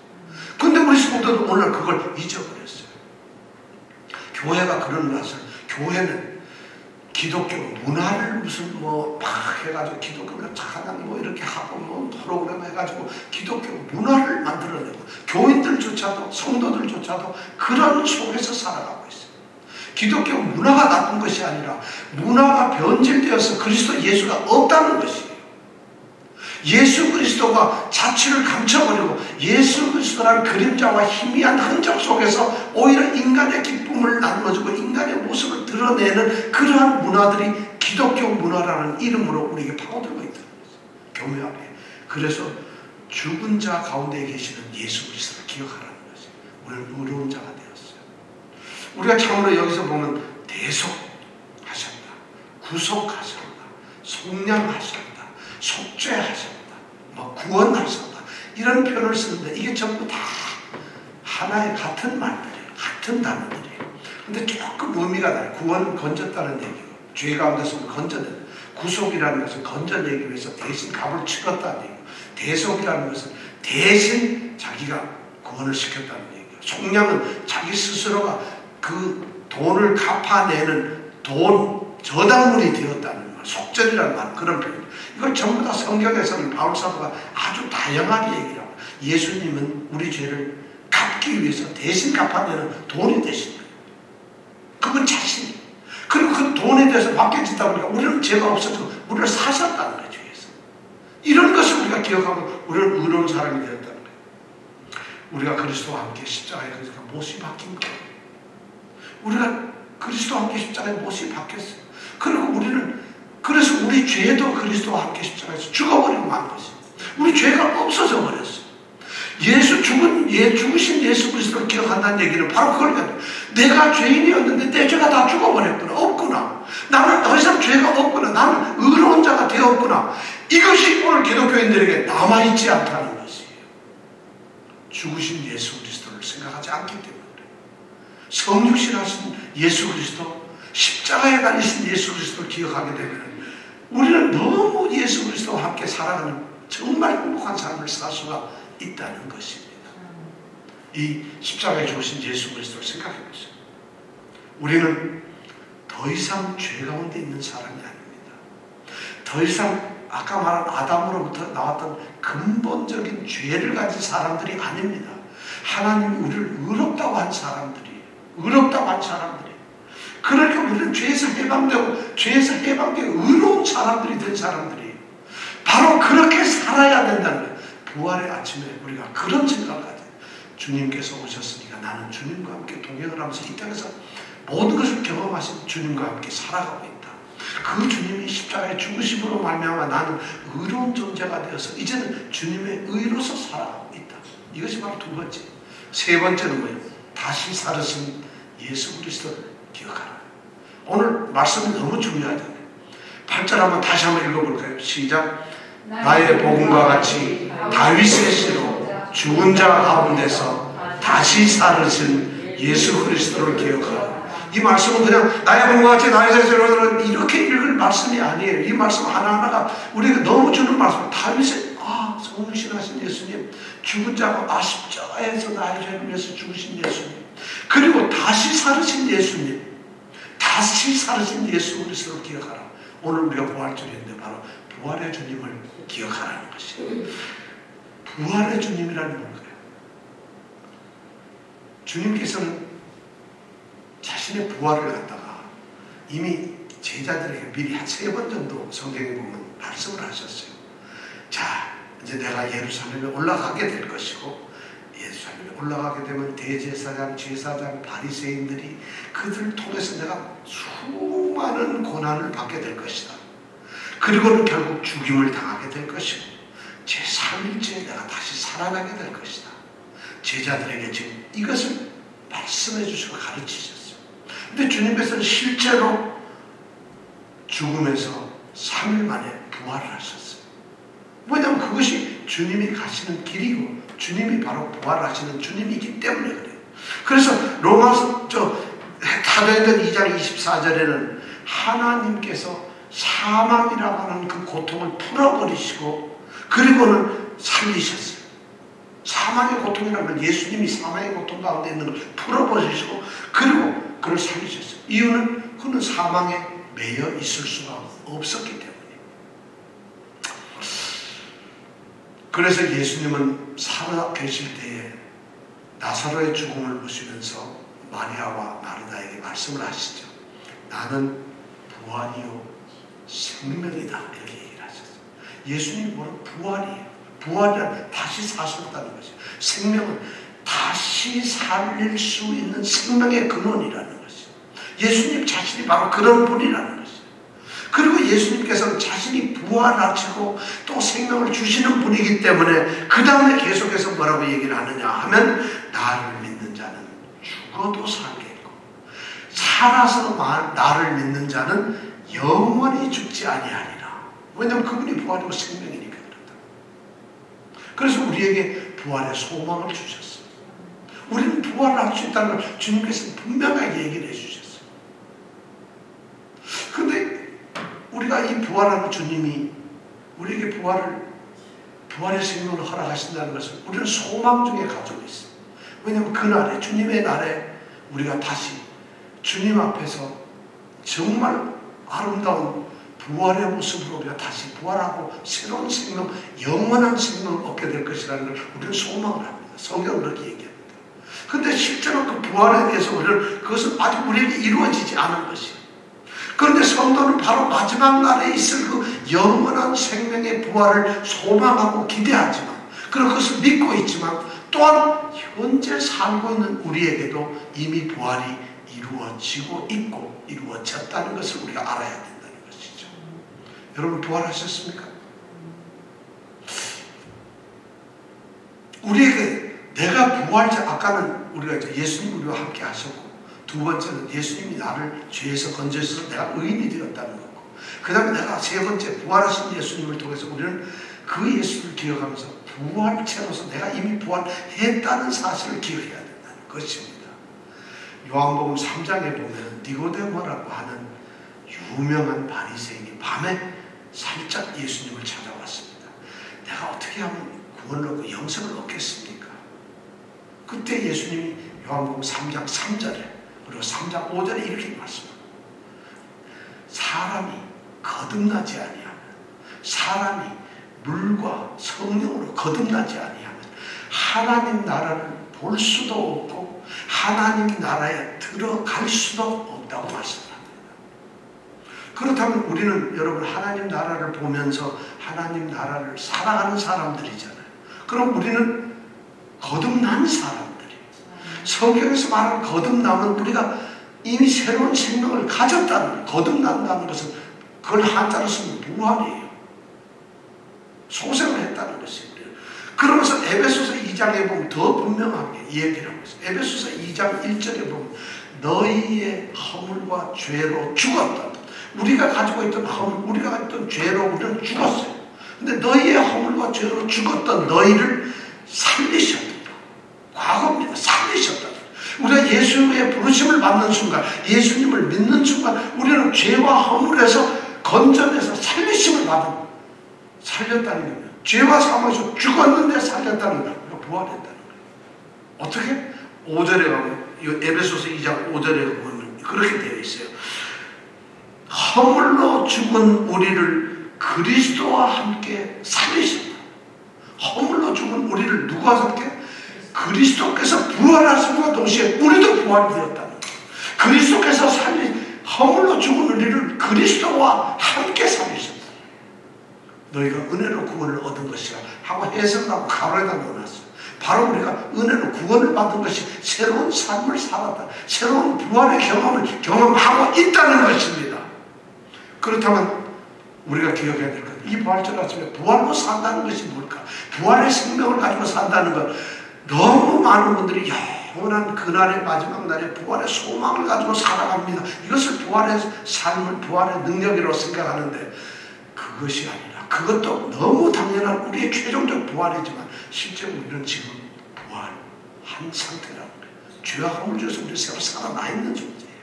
근데 우리 성도도 오늘 그걸 잊어버렸어요. 교회가 그런 것을, 교회는 기독교 문화를 무슨 막 해가지고 기독교를 하나님 이렇게 하고 프로그램 해가지고 기독교 문화를 만들어내고, 교인들조차도 성도들조차도 그런 속에서 살아가고 있어요. 기독교 문화가 나쁜 것이 아니라 문화가 변질되어서 그리스도 예수가 없다는 것이에요. 예수 그리스도가 자취를 감춰버리고 예수 그리스도라는 그림자와 희미한 흔적 속에서 오히려 인간의 기쁨을 나누어주고 인간의 모습을 드러내는 그러한 문화들이 기독교 문화라는 이름으로 우리에게 파고들고 있다는 거죠. 교회 앞에. 그래서 죽은 자 가운데 계시는 예수 그리스도를 기억하라는 것이에요. 우리는 의로운 자가 되었어요. 우리가 참으로 여기서 보면 대속하셨다, 구속하셨다, 속량하셨다, 속죄하셨다, 구원하셨다, 이런 표현을 쓰는데 이게 전부 다 하나의 같은 말들이에요. 같은 단어들이에요. 근데 조금 의미가 달라요. 구원, 건졌다는 얘기고, 죄 가운데서 건져내는, 구속이라는 것은 건져내기 위해서 대신 값을 치렀다는 얘기고, 대속이라는 것은 대신 자기가 구원을 시켰다는 얘기고, 속량은 자기 스스로가 그 돈을 갚아내는 저당물이 되었다는 말, 속전이라는 말, 그런 표현. 이걸 전부 다 성경에서는 바울 사도가 아주 다양하게 얘기를 하고, 예수님은 우리 죄를 갚기 위해서 대신 갚아내는 돈이 되신 거예요. 그건 자신이. 그리고 그 돈에 대해서 맡겨진다 보니까 우리는 죄가 없어서 우리를 사셨다는 거예요. 죄에서. 이런 것을 우리가 기억하고 우리는 의로운 사람이 되었다는 거예요. 우리가 그리스도와 함께 십자가에 못이 박힌 거예요. 우리가 그리스도와 함께 십자가에 못이 박혔어요. 그리고 우리는 그래서 우리 죄도 그리스도와 함께 십자가에서 죽어버리고 만 것입니다. 우리 죄가 없어져 버렸어요. 죽으신 예수 그리스도를 기억한다는 얘기는 바로 그걸 가지고, 내가 죄인이었는데 내 죄가 다 죽어버렸구나. 없구나. 나는 더 이상 죄가 없구나. 나는 의로운 자가 되었구나. 이것이 오늘 기독교인들에게 남아있지 않다는 것이에요. 죽으신 예수 그리스도를 생각하지 않기 때문에 그래요. 성육신하신 예수 그리스도, 십자가에 달리신 예수 그리스도를 기억하게 되면 우리는 너무 예수 그리스도와 함께 살아가는 정말 행복한 삶을 살 수가 있다는 것입니다. 이 십자가에 죽으신 예수 그리스도를 생각해 보세요. 우리는 더 이상 죄 가운데 있는 사람이 아닙니다. 더 이상 아까 말한 아담으로부터 나왔던 근본적인 죄를 가진 사람들이 아닙니다. 하나님이 우리를 의롭다고 한 사람들이에요. 의롭다고 한 사람들이에요. 그러니까 우리는 죄에서 해방되고 죄에서 해방되고 의로운 사람들이 된 사람들이에요. 바로 그렇게 살아야 된다는 거예요. 부활의 아침에 우리가 그런 생각을 가져요. 주님께서 오셨으니까 나는 주님과 함께 동행을 하면서 이 땅에서 모든 것을 경험하신 주님과 함께 살아가고 있다. 그 주님이 십자가의 죽으심으로 말미암아 나는 의로운 존재가 되어서 이제는 주님의 의로서 살아가고 있다. 이것이 바로 두 번째. 세 번째는 뭐예요? 다시 살으신 예수 그리스도를 기억하라. 오늘 말씀이 너무 중요하잖아요. 8절 한번 다시 한번 읽어볼까요? 시작. 나의 복음과 같이 다윗의 씨로 죽은 자 가운데서 다시 살으신 예수 그리스도를 기억하라. 이 말씀은 그냥 나의 복음과 같이 다윗의 씨로 이렇게 읽을 말씀이 아니에요. 이 말씀 하나하나가 우리에게 너무 주는 말씀. 다윗의 성육신하신 예수님, 죽은 자가 십자가에서 나의 죄를 위해서 죽으신 예수님, 그리고 다시 살으신 예수님, 다시 살으신 예수 그리스도를 기억하라. 오늘 우리가 부활절인데 바로 부활의 주님을 기억하라는 것이에요. 부활의 주님이라는 뭘까요? 주님께서는 자신의 부활을 갖다가 이미 제자들에게 미리 한 3번 정도 성경에 보면 말씀을 하셨어요. 자, 이제 내가 예루살렘에 올라가게 될 것이고, 예루살렘에 올라가게 되면 대제사장, 제사장, 바리새인들이 그들을 통해서 내가 수많은 고난을 받게 될 것이다. 그리고는 결국 죽임을 당하게 될 것이고 제3일째에 내가 다시 살아나게 될 것이다. 제자들에게 지금 이것을 말씀해 주시고 가르치셨어요. 근데 주님께서는 실제로 죽음에서 3일 만에 부활을 하셨어요. 왜냐하면 그것이 주님이 가시는 길이고 주님이 바로 부활하시는 주님이기 때문에 그래요. 그래서 로마서 사도행전 2장 24절에는 하나님께서 사망이라고 하는 그 고통을 풀어버리시고 그리고는 살리셨어요. 사망의 고통이라는 건 예수님이 사망의 고통 가운데 있는 걸 풀어버리시고 그리고 그를 살리셨어요. 이유는 그는 사망에 매여 있을 수가 없었기 때문에. 그래서 예수님은 살아 계실 때에 나사로의 죽음을 보시면서 마리아와 마르다에게 말씀을 하시죠. 나는 부활이요 생명이다. 이렇게 얘기를 하셨어요. 예수님이 뭐는 부활이에요. 부활이란 다시 사셨다는 것이에요. 생명은 다시 살릴 수 있는 생명의 근원이라는 것이에요. 예수님 자신이 바로 그런 분이라는 것이에요. 그리고 예수님께서는 자신이 부활하시고 또 생명을 주시는 분이기 때문에 그 다음에 계속해서 뭐라고 얘기를 하느냐 하면 나를 믿는 자는 죽어도 살겠고 살아서 나를 믿는 자는 영원히 죽지 아니하리라. 왜냐하면 그분이 부활이고 생명이니까 그렇다. 그래서 우리에게 부활의 소망을 주셨어요. 우리는 부활을 할 수 있다는 걸 주님께서 분명하게 얘기를 해주셨어요. 그런데 우리가 이 부활하는 주님이 우리에게 부활의 생명을 허락하신다는 것을 우리는 소망 중에 가지고 있어요. 왜냐하면 그날에 주님의 날에 우리가 다시 주님 앞에서 정말 아름다운 부활의 모습으로 우리가 다시 부활하고 새로운 생명, 영원한 생명을 얻게 될 것이라는 걸 우리는 소망을 합니다. 성경은 그렇게 얘기합니다. 그런데 실제로 그 부활에 대해서 우리는 그것은 아직 우리에게 이루어지지 않은 것이에요. 그런데 성도는 바로 마지막 날에 있을 그 영원한 생명의 부활을 소망하고 기대하지만, 그리고 그것을 믿고 있지만, 또한 현재 살고 있는 우리에게도 이미 부활이 이루어지고 있고 이루어졌다는 것을 우리가 알아야 된다는 것이죠. 여러분 부활하셨습니까? 우리에게 내가 부활자, 아까는 우리가 이제 예수님 우리와 함께 하셨고, 두 번째는 예수님이 나를 죄에서 건져서 내가 의인이 되었다는 거고, 그 다음에 내가 세 번째 부활하신 예수님을 통해서 우리는 그 예수를 기억하면서 부활체로서 내가 이미 부활했다는 사실을 기억해야 된다는 것입니다. 요한복음 3장에 보면 니고데모라고 하는 유명한 바리새인이 밤에 살짝 예수님을 찾아왔습니다. 내가 어떻게 하면 구원을 얻고 영생을 얻겠습니까? 그때 예수님이 요한복음 3장 3절에 그리고 3장 5절에 이렇게 말씀합니다. 사람이 거듭나지 아니하면, 사람이 물과 성령으로 거듭나지 아니하면 하나님 나라를 볼 수도 없고 하나님 나라에 들어갈 수도 없다고 말씀합니다. 그렇다면 우리는 여러분 하나님 나라를 보면서 하나님 나라를 살아가는 사람들이잖아요. 그럼 우리는 거듭난 사람들이에요. 성경에서 말하는 거듭남은 우리가 이미 새로운 생명을 가졌다는, 거듭난다는 것은 그걸 한자로 쓰면 부활이에요. 소생을 했다는 것이에요. 그러면서 에베소서 2장에 보면 더 분명하게 얘기를 하고 있어요. 에베소서 2장 1절에 보면 너희의 허물과 죄로 죽었다. 우리가 가지고 있던 허물, 우리가 했던 죄로 우리는 죽었어요. 근데 너희의 허물과 죄로 죽었던 너희를 살리셨다. 과거입니다. 살리셨다. 우리가 예수의 부르심을 받는 순간, 예수님을 믿는 순간 우리는 죄와 허물에서 건져내서 살리심을 받은, 살렸다는 거예요. 죄와 사망에서 죽었는데 살렸다는 거예요. 부활했다는 거예요. 어떻게? 5절에 가면, 에베소서 2장 5절에 보면 그렇게 되어 있어요. 허물로 죽은 우리를 그리스도와 함께 살리셨다. 허물로 죽은 우리를 누가 함께? 그리스도께서 부활하심과 동시에 우리도 부활이 되었다는 거예요. 그리스도께서 허물로 죽은 우리를 그리스도와 함께 살리셨다. 너희가 은혜로 구원을 얻은 것이라 하고 해석하고 가로에다 넣어놨어요. 바로 우리가 은혜로 구원을 받은 것이 새로운 삶을 살았다, 새로운 부활의 경험을 경험하고 있다는 것입니다. 그렇다면 우리가 기억해야 될 것, 이 부활절 아침에 부활로 산다는 것이 뭘까? 부활의 생명을 가지고 산다는 것, 너무 많은 분들이 영원한 그날의 마지막 날에 부활의 소망을 가지고 살아갑니다. 이것을 부활의 삶을, 부활의 능력이라고 생각하는데 그것이 아니라, 그것도 너무 당연한 우리의 최종적 부활이지만 실제 우리는 지금 부활한 상태라는 거예요. 죄와 허물 중에서 우리 새로 살아나 있는 존재예요.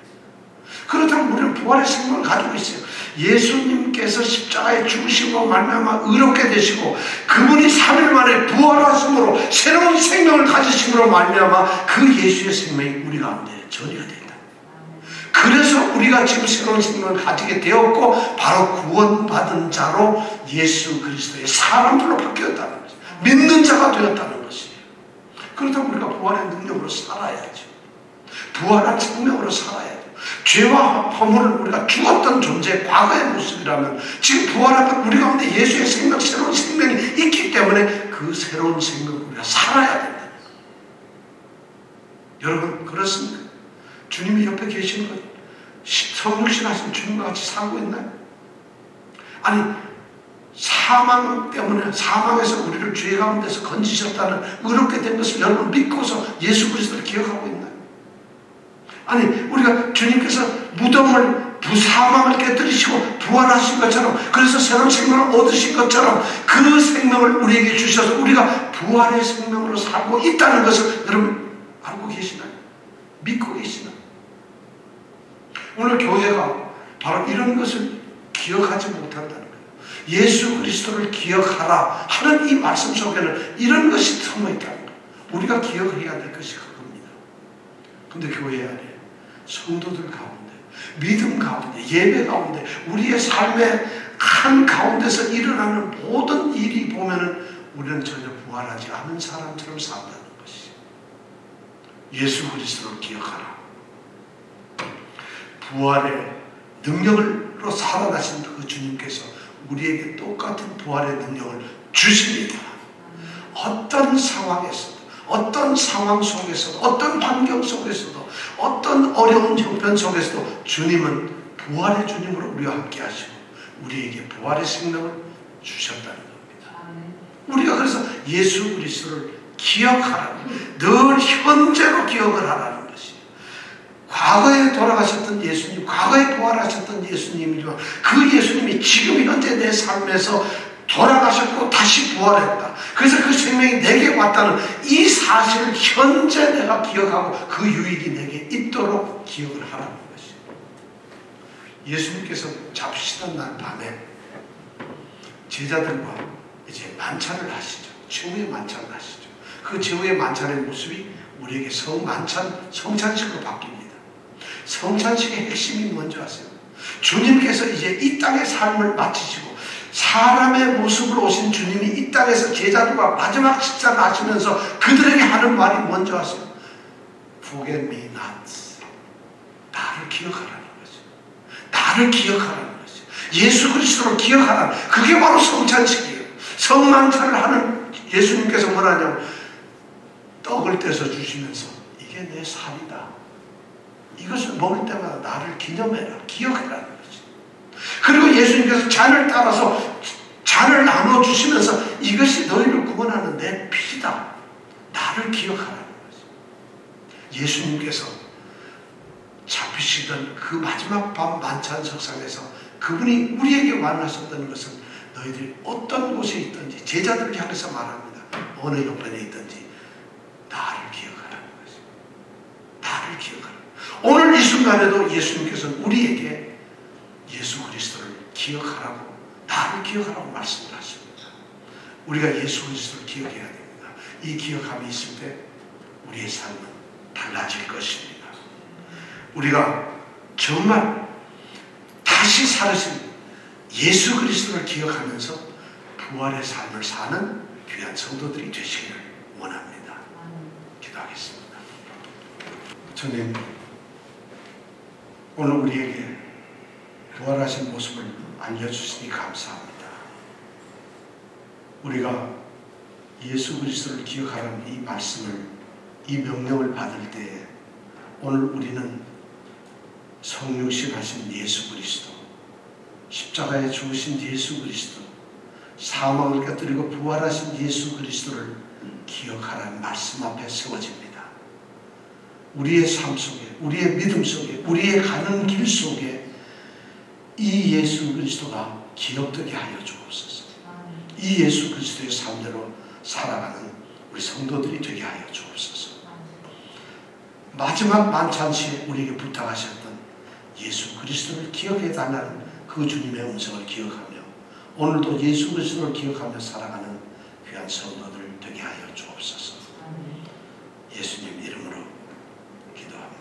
그렇다면 우리는 부활의 생명을 가지고 있어요. 예수님께서 십자가에 죽으심으로 말미암아 의롭게 되시고 그분이 3일 만에 부활하심으로 새로운 생명을 가지심으로 말미암아 그 예수의 생명이 우리 가운데 전이가 된다. 그래서 우리가 지금 새로운 생명을 가지게 되었고 바로 구원받은 자로 예수 그리스도의 사람들로 바뀌었다는 것이에요. 믿는 자가 되었다는 것이에요. 그렇다면 우리가 부활의 능력으로 살아야죠. 부활한 생명으로 살아야죠. 죄와 허물은 우리가 죽었던 존재의 과거의 모습이라면 지금 부활한 우리 가운데 예수의 생명, 새로운 생명이 있기 때문에 그 새로운 생명을 우리가 살아야 된다. 여러분 그렇습니까? 주님이 옆에 계시는 것, 성육신 하신 주님과 같이 살고 있나요? 아니 사망 때문에, 사망에서 우리를 죄 가운데서 건지셨다는 의롭게 된 것을 여러분 믿고서 예수 그리스도를 기억하고 있나요? 아니 우리가 주님께서 무덤을, 사망을 깨뜨리시고 부활하신 것처럼, 그래서 새로운 생명을 얻으신 것처럼 그 생명을 우리에게 주셔서 우리가 부활의 생명으로 살고 있다는 것을 여러분 알고 계시나요? 믿고 계시나요? 오늘 교회가 바로 이런 것을 기억하지 못한다는 거예요. 예수 그리스도를 기억하라 하는 이 말씀 속에는 이런 것이 숨어 있다는 거예요. 우리가 기억해야 될 것이 그겁니다. 근데 교회 안에 성도들 가운데, 믿음 가운데, 예배 가운데, 우리의 삶의 한 가운데서 일어나는 모든 일이 보면은 우리는 전혀 부활하지 않은 사람처럼 산다는 것이. 예수 그리스도를 기억하라. 부활의 능력으로 살아나신 그 주님께서 우리에게 똑같은 부활의 능력을 주십니다. 어떤 상황에서도, 어떤 상황 속에서도, 어떤 환경 속에서도, 어떤 어려운 형편 속에서도 주님은 부활의 주님으로 우리와 함께 하시고 우리에게 부활의 생명을 주셨다는 겁니다. 우리가 그래서 예수 그리스도를 기억하라고, 늘 현재로 기억을 하라는 것이에요. 과거에 돌아가셨던 예수님, 과거에 부활하셨던 예수님이지만 그 예수님이 지금 현재 내 삶에서 돌아가셨고 다시 부활했다. 그래서 그 생명이 내게 왔다는 이 사실을 현재 내가 기억하고 그 유익이 내게 있도록 기억을 하라는 것이에요. 예수님께서 잡히시던 날 밤에 제자들과 이제 만찬을 하시죠. 최후의 만찬을 하시죠. 그 최후의 만찬의 모습이 우리에게 성찬식으로 바뀝니다. 성찬식의 핵심이 뭔지 아세요? 주님께서 이제 이 땅의 삶을 마치시고 사람의 모습으로 오신 주님이 이 땅에서 제자들과 마지막 식사를 하시면서 그들에게 하는 말이 뭔지 아세요? Forget me not. 나를 기억하라는 거죠. 나를 기억하라는 거죠. 예수 그리스도를 기억하라는, 그게 바로 성찬식이에요. 성만찬을 하는 예수님께서 뭐라냐면 떡을 떼서 주시면서 이게 내 살이다. 이것을 먹을 때마다 나를 기념해라, 기억해라는 거죠. 그리고 예수님께서 잔을 따라서 잔을 나눠주시면서 이것이 너희를 구원하는 내 피다. 나를 기억하라는 거죠. 예수님께서 잡히시던 그 마지막 밤 만찬 석상에서 그분이 우리에게 완하셨던 것은 너희들이 어떤 곳에 있든지 제자들을 향해서 말합니다. 어느 형편에 있든지 나를 기억하라는 거죠. 나를 기억하라. 오늘 이 순간에도 예수님께서는 우리에게 예수 그리스도를 기억하라고, 나를 기억하라고 말씀을 하십니다. 우리가 예수 그리스도를 기억해야 됩니다. 이 기억함이 있을 때 우리의 삶은 달라질 것입니다. 우리가 정말 다시 살으신 예수 그리스도를 기억하면서 부활의 삶을 사는 귀한 성도들이 되시기를 원합니다. 기도하겠습니다. 주님, 오늘 우리에게 부활하신 모습을 알려주시니 감사합니다. 우리가 예수 그리스도를 기억하라는 이 말씀을, 이 명령을 받을 때에 오늘 우리는 성육신하신 예수 그리스도, 십자가에 죽으신 예수 그리스도, 사망을 깨뜨리고 부활하신 예수 그리스도를 기억하라는 말씀 앞에 세워집니다. 우리의 삶 속에, 우리의 믿음 속에, 우리의 가는 길 속에 이 예수 그리스도가 기억되게 하여 주옵소서. 이 예수 그리스도의 삶대로 살아가는 우리 성도들이 되게 하여 주옵소서. 마지막 만찬 시에 우리에게 부탁하셨던 예수 그리스도를 기억해 달라는 그 주님의 음성을 기억하며 오늘도 예수 그리스도를 기억하며 살아가는 귀한 성도들 되게 하여 주옵소서. 예수님 이름으로 기도합니다.